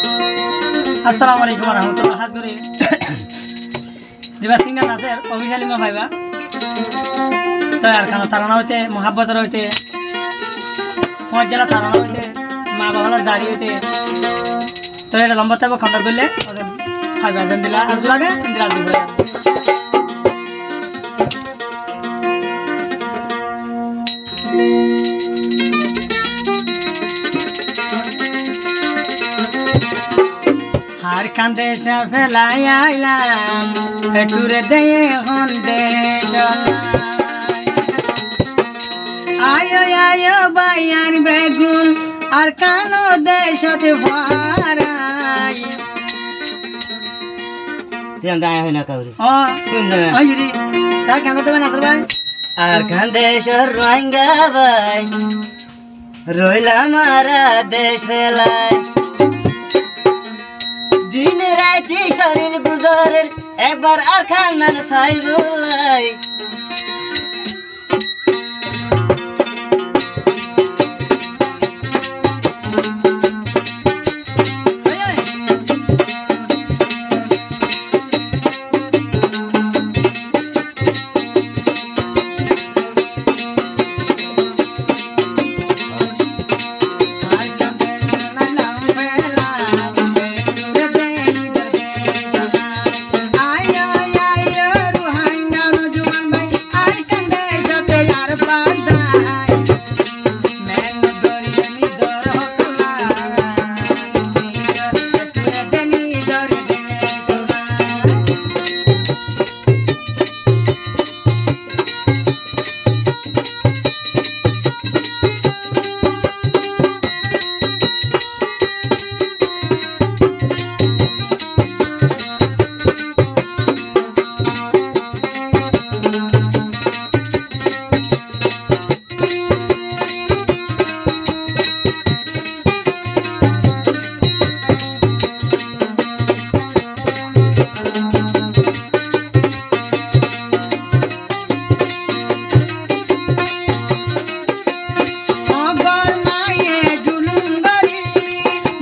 Assalamualaikum warahmatullahi wabarakatuh. Jiba singa naser officially ma bhaiba. To yar khana tarana hote mohabbat hote. Fauj jala tarana hote ma bawala jari hote. To eta lamba tabo khandar korle bhaiba jan dila azulage indira azure. Har kandesha felayailam eture deye hondesha ayo ayo bayan begun ar kano deshote varai tiam daya hoina kauri sundar ayuri ta kya korte bhai nasr bhai ar kandesha rohingya bhai roila mara desh felai दिन राति शरीर गुजरेर एक बार আর খানার ছাই বলাই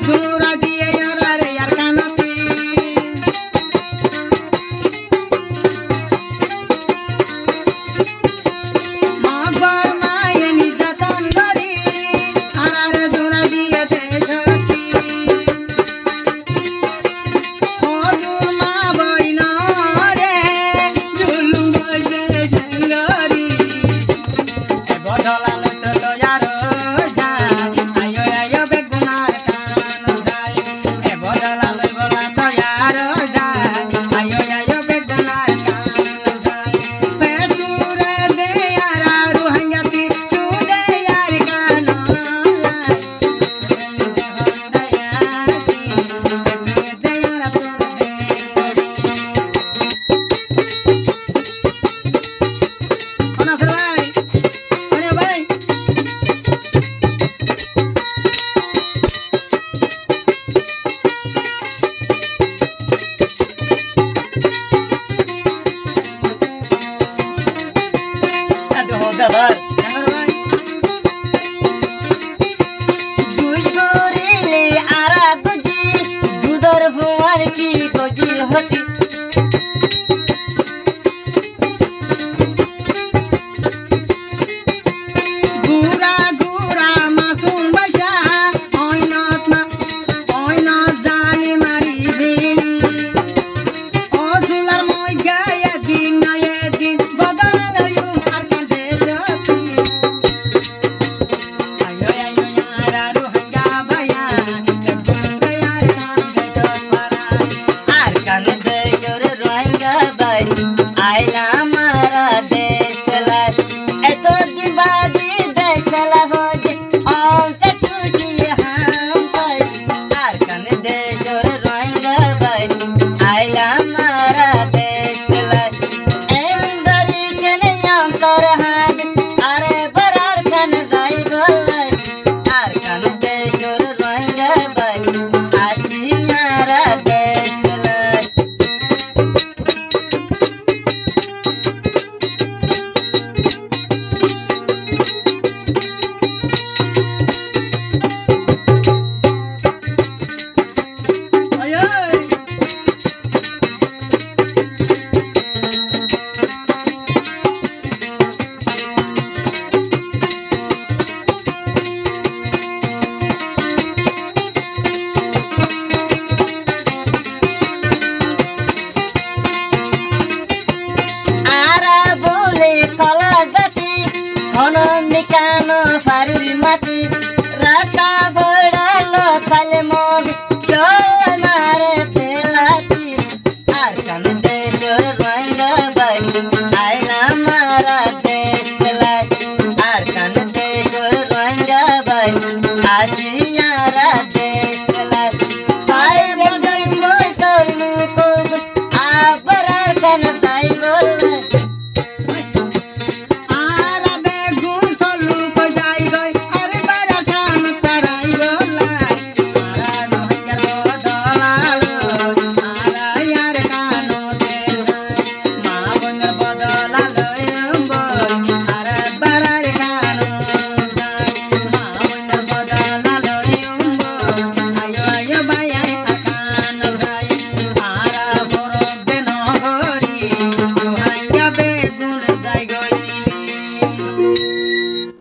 Dura